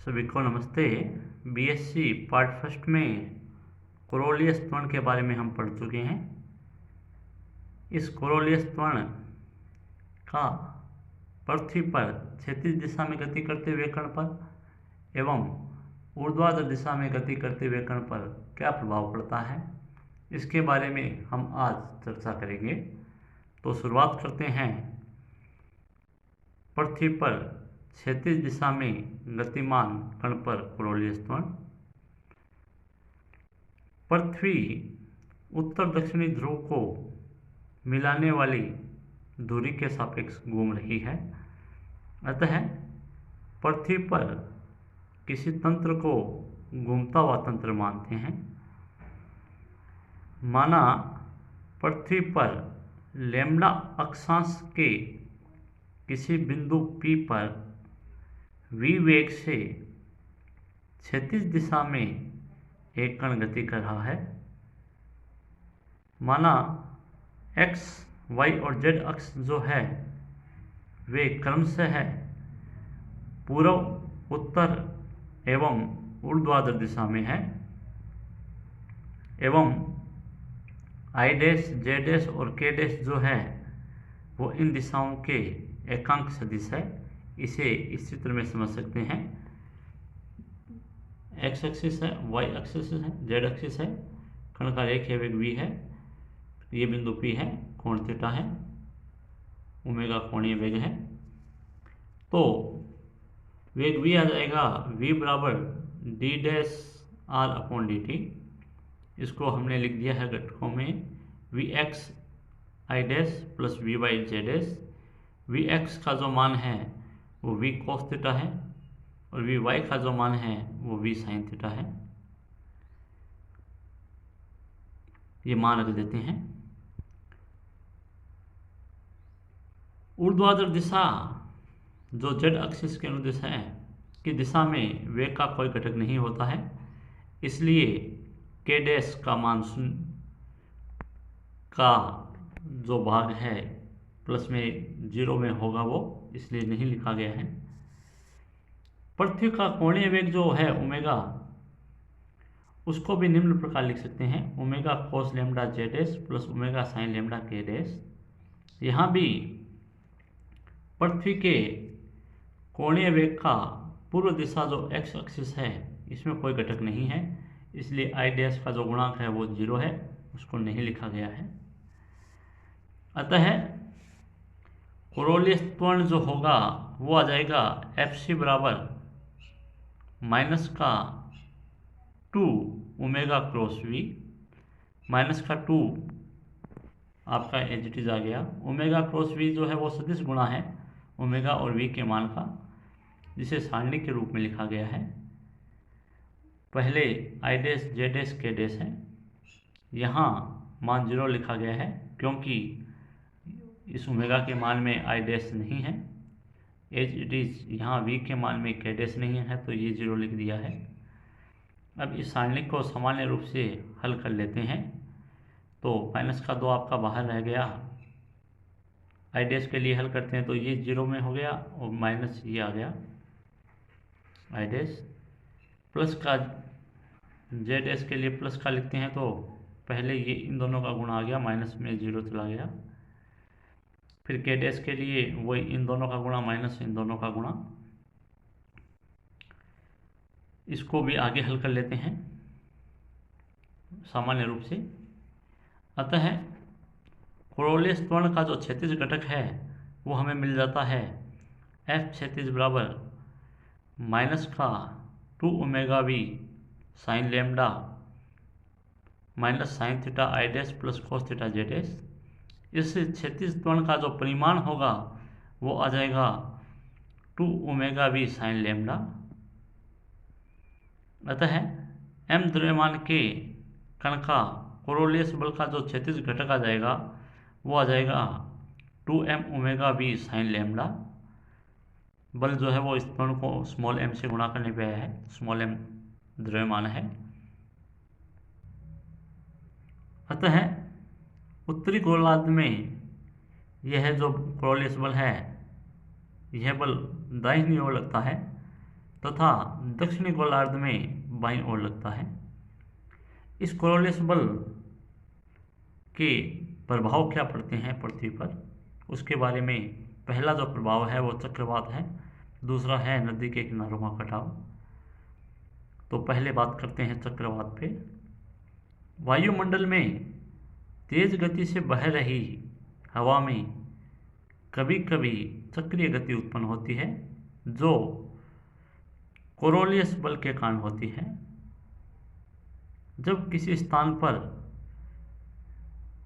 सभी को नमस्ते। बीएससी पार्ट फर्स्ट में कोरोलियस त्वरण के बारे में हम पढ़ चुके हैं। इस कोरोलियस त्वरण का पृथ्वी पर क्षैतिज दिशा में गति करते हुए कण पर एवं ऊर्ध्वाधर दिशा में गति करते हुए कण पर क्या प्रभाव पड़ता है, इसके बारे में हम आज चर्चा करेंगे। तो शुरुआत करते हैं। पृथ्वी पर क्षैतिज दिशा में गतिमान कण पर कोरोलियस त्वरण। पृथ्वी उत्तर दक्षिणी ध्रुव को मिलाने वाली दूरी के सापेक्ष घूम रही है, अतः पृथ्वी पर किसी तंत्र को घूमता हुआ तंत्र मानते हैं। माना पृथ्वी पर लैम्ब्डा अक्षांश के किसी बिंदु P पर v वेग से क्षैतिज दिशा में एक कण गति कर रहा है। माना x, y और z अक्ष जो है वे क्रमशः है पूर्व, उत्तर एवं ऊर्ध्वाधर दिशा में है एवं i डैश, j डैश और k डैश जो है वो इन दिशाओं के एकांक सदिश है। इसे इस चित्र में समझ सकते हैं। x एक्सिस है, y एक्सिस है, z एक्सिस है, कण का रेखीय वेग v है, ये बिंदु P है, कोण थीटा है, ओमेगा कोणीय वेग है। तो वेग v आ जाएगा v बराबर d dash r upon dt। इसको हमने लिख दिया है घटकों में vx i dash plus vy j dash. vx का जो मान है वो v cos थीटा है और vy का जो मान है वो v sin थीटा है। ये मान रख देते हैं। ऊर्ध्वाधर दिशा जो z एक्सिस के अनुदिश है की दिशा में वेग का कोई घटक नहीं होता है, इसलिए k डैश का मान शून्य का जो भाग है प्लस में 0 में होगा, वो इसलिए नहीं लिखा गया है। पृथ्वी का कोणीय वेग जो है ओमेगा, उसको भी निम्न प्रकार लिख सकते हैं, omega cos lambda J dash plus omega sine lambda K dash. यहाँ भी पृथ्वी के कोणीय वेग का पूर्व दिशा जो x एक्सिस है इसमें कोई घटक नहीं है, इसलिए i डैश का जो गुणांक है वो 0 है, उसको नहीं लिखा गया है। अतः कोरोलियस त्वरण जो होगा वो आ जाएगा Fc बराबर माइनस का 2 ओमेगा क्रॉस v, माइनस का 2 आपका एज इट इज आ गया। ओमेगा क्रॉस v जो है वो सदिश गुणा है ओमेगा और v के मान का, जिसे सारणी के रूप में लिखा गया है। पहले i dash, j dash, k dash है, यहाँ मान 0 लिखा गया है क्योंकि इस ओमेगा के मान में i डैश नहीं है, एज इट इज यहाँ v के मान में k डैश नहीं है, तो ये 0 लिख दिया है। अब इस सारणी को सामान्य रूप से हल कर लेते हैं। तो माइनस का 2 आपका बाहर रह गया, i डैश के लिए हल करते हैं तो ये 0 में हो गया और माइनस ये आ गया i डैश, प्लस का j डैश के लिए प्लस का लिखते हैं तो पहले ये इन दोनों का गुणा आ गया, माइनस में 0 चला गया। फिर k डैश के लिए वही इन दोनों का गुणा माइनस इन दोनों का गुणा। इसको भी आगे हल कर लेते हैं सामान्य रूप से। अतः कोरोलियस त्वरण का जो क्षैतिज घटक है वो हमें मिल जाता है F क्षैतिज बराबर माइनस का 2 omega v sine lambda minus sine theta i dash plus cos theta j dash. इस क्षैतिज त्वरण का जो परिमाण होगा वो आ जाएगा 2 ओमेगा v साइन लैम्ब्डा। अतः m द्रव्यमान के कण का कोरोलियस बल का जो क्षैतिज घटक आ जाएगा वो आ जाएगा 2m omega v sine lambda. बल जो है वो इस त्वरण को स्मॉल m से गुणा करने पे आया है, स्मॉल m द्रव्यमान है। अतः उत्तरी गोलार्ध में यह जो कोरोलियस बल है, यह बल दाहिनी ओर लगता है तथा दक्षिणी गोलार्ध में बाईं ओर लगता है। इस कोरोलियस बल के प्रभाव क्या पड़ते हैं पृथ्वी पर, उसके बारे में पहला जो प्रभाव है वो चक्रवात है, दूसरा है नदी के किनारों का कटाव। तो पहले बात करते हैं चक्रवात पे। वायुमंडल में तेज गति से बह रही हवा में कभी कभी चक्रीय गति उत्पन्न होती है, जो कोरोलियस बल के कारण होती है। जब किसी स्थान पर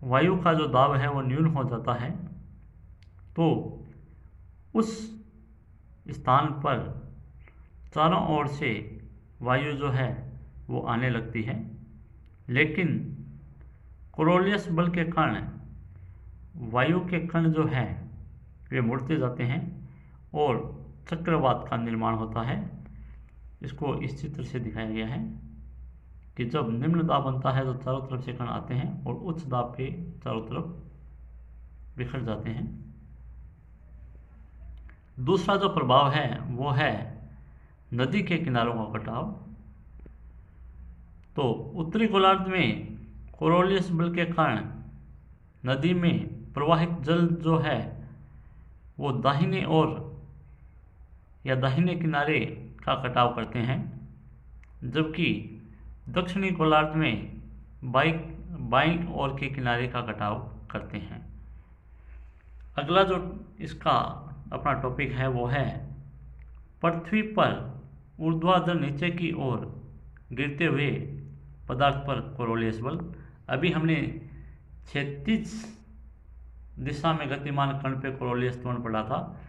वायु का जो दाब है वो न्यून हो जाता है, तो उस स्थान पर चारों ओर से वायु जो है वो आने लगती है, लेकिन कोरोलियस बल के कारण वायु के कण जो है वे मुड़ते जाते हैं और चक्रवात का निर्माण होता है। इसको इस चित्र से दिखाया गया है कि जब निम्न दाब बनता है तो चारों तरफ से कण आते हैं और उच्च दाब पे चारों तरफ बिखर जाते हैं। दूसरा जो प्रभाव है वो है नदी के किनारों का कटाव। तो उत्तरी गोलार्ध में कोरोलियस बल के कारण नदी में प्रवाहित जल जो है वो दाहिने ओर या दाहिने किनारे का कटाव करते हैं, जबकि दक्षिणी गोलार्ध में बाईं ओर के किनारे का कटाव करते हैं। अगला जो इसका अपना टॉपिक है वो है पृथ्वी पर ऊर्ध्वाधर नीचे की ओर गिरते हुए पदार्थ पर कोरोलियस बल। अभी हमने क्षैतिज दिशा में गतिमान कण पे कोरोलियस त्वरण पढ़ा था।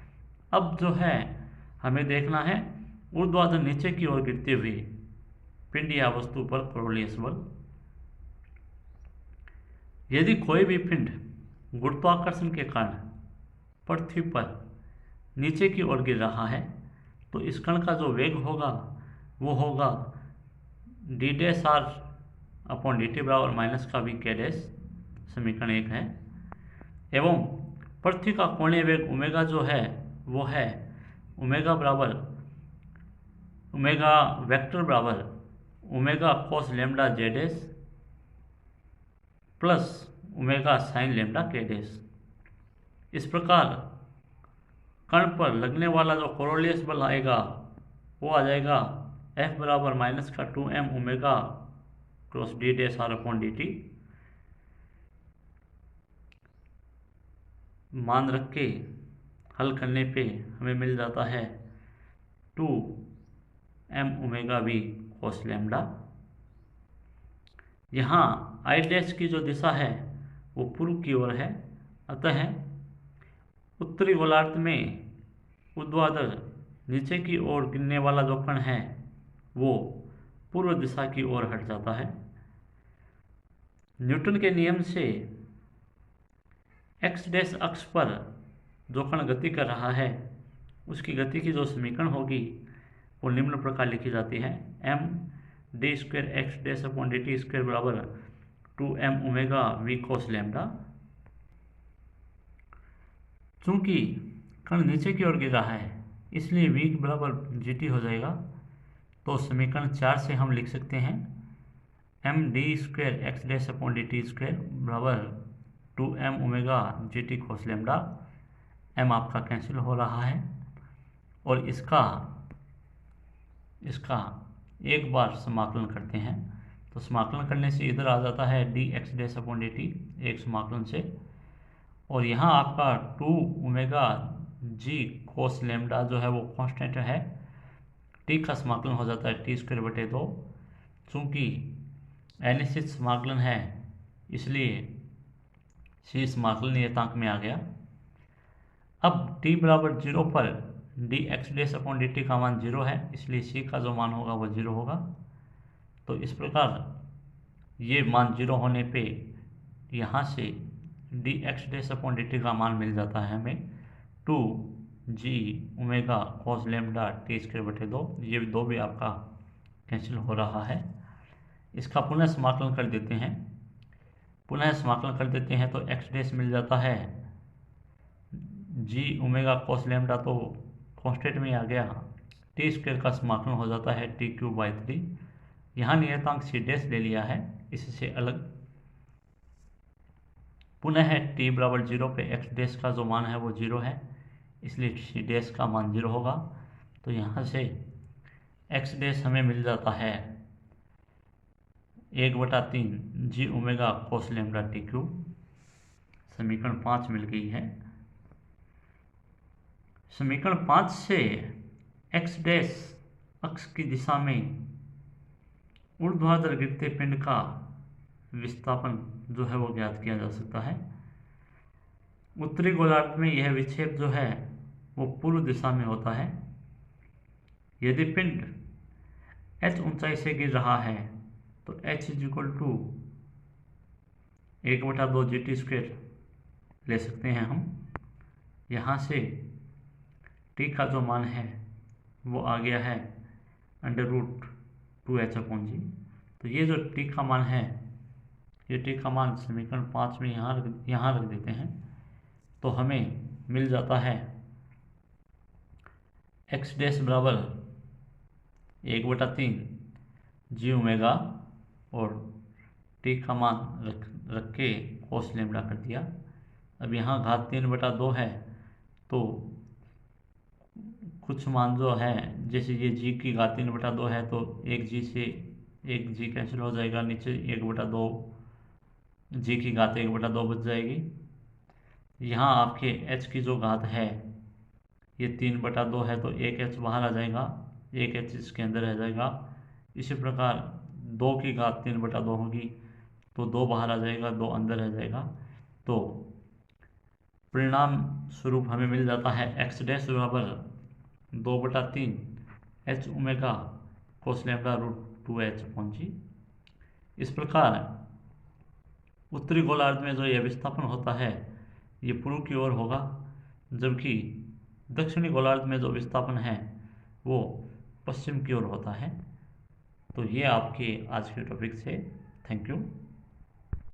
अब जो है हमें देखना है ऊर्ध्वाधर नीचे की ओर गिरते हुए पिंड या वस्तु पर कोरोलियस बल। यदि कोई भी पिंड गुरुत्वाकर्षण के कारण पृथ्वी पर नीचे की ओर गिर रहा है तो इस कण का जो वेग होगा वो होगा d'(r/dt) बराबर माइनस का v k', समीकरण 1 है। एवं पृथ्वी का कोणीय वेग ओमेगा जो है वो है ओमेगा वेक्टर बराबर omega cos lambda z' plus omega sin lambda k'। इस प्रकार कण पर लगने वाला जो कोरोलियस बल आएगा वो आ जाएगा F बराबर माइनस का 2m ओमेगा क्रॉस d'(r/dt)। मान रख के हल करने पे हमें मिल जाता है 2m omega v cos lambda. यहाँ I' की जो दिशा है वो पूर्व की ओर है, अतः उत्तरी गोलार्ध में ऊर्ध्वाधर नीचे की ओर गिरने वाला जो कण है वो पूर्व दिशा की ओर हट जाता है। न्यूटन के नियम से x' अक्ष पर जो कण गति कर रहा है उसकी गति की जो समीकरण होगी वो निम्न प्रकार लिखी जाती है md²x'/dt² बराबर 2m omega v cos lambda. चूंकि कण नीचे की ओर गिर रहा है इसलिए v बराबर gt हो जाएगा। तो समीकरण 4 से हम लिख सकते हैं md²x'/dt² बराबर 2m omega gt cos lambda. m आपका कैंसिल हो रहा है और इसका एक बार समाकलन करते हैं तो समाकलन करने से इधर आ जाता है dx'/dt एक समाकलन से, और यहाँ आपका 2 ओमेगा जी cos लैम्डा जो है वो कांस्टेंट है, t का समाकलन हो जाता है t²/2। चूँकि अनिश्चित समाकलन है इसलिए c समाकलन नियतांक में आ गया। अब t बराबर 0 पर dx'/dt का मान 0 है, इसलिए c का जो मान होगा वो 0 होगा। तो इस प्रकार ये मान 0 होने पे यहाँ से dx'/dt का मान मिल जाता है हमें 2g omega cos lambda t²/2। ये 2 भी आपका कैंसिल हो रहा है। इसका पुनः समाकलन कर देते हैं तो x' मिल जाता है g ओमेगा cos लैम्डा तो कांस्टेंट में आ गया टी स्क्वायर का समाकलन हो जाता है t³/3। यहाँ नियतांक सी डैश ले लिया है, इससे अलग। पुनः t बराबर 0 पे एक्स डैश का जो मान है वो 0 है, इसलिए सी डैश का मान 0 होगा। तो यहाँ से एक्स डैश हमें मिल जाता है 1/3 जी ओमेगा कोस लैम्ब्डा t³। समीकरण 5 मिल गई है। समीकरण 5 से एक्स डैश अक्ष की दिशा में ऊर्ध्वाधर गिरते पिंड का विस्थापन जो है वो ज्ञात किया जा सकता है। उत्तरी गोलार्ध में यह विक्षेप जो है वो पूर्व दिशा में होता है। यदि पिंड h ऊंचाई से गिर रहा है तो h = 1/2 GT² ले सकते हैं हम। यहाँ से t का जो मान है वो आ गया है √2h/g। तो ये जो t का मान है, ये t का मान समीकरण 5 में यहाँ रख देते हैं, तो हमें मिल जाता है एक्स डैश बराबर 1/3 जी ओमेगा और t का मान रख के कोस लैम्ब्डा कर दिया। अब यहाँ घात 3/2 है, तो कुछ मान जो है, जैसे ये g की घात 3/2 है तो एक g से एक g कैंसिल हो जाएगा, नीचे 1/2 g की घात 1/2 बच जाएगी। यहाँ आपके h की जो घात है ये 3/2 है, तो एक h बाहर आ जाएगा, एक h इसके अंदर रह जाएगा। इसी प्रकार 2 की घात 3/2 होगी तो 2 बाहर आ जाएगा, 2 अंदर रह जाएगा। तो परिणाम स्वरूप हमें मिल जाता है एक्स डैश बराबर 2/3 h omega cos lambda √2h/g। इस प्रकार उत्तरी गोलार्ध में जो यह विस्थापन होता है ये पूर्व की ओर होगा, जबकि दक्षिणी गोलार्ध में जो विस्थापन है वो पश्चिम की ओर होता है। तो ये आपके आज के टॉपिक से। Thank you.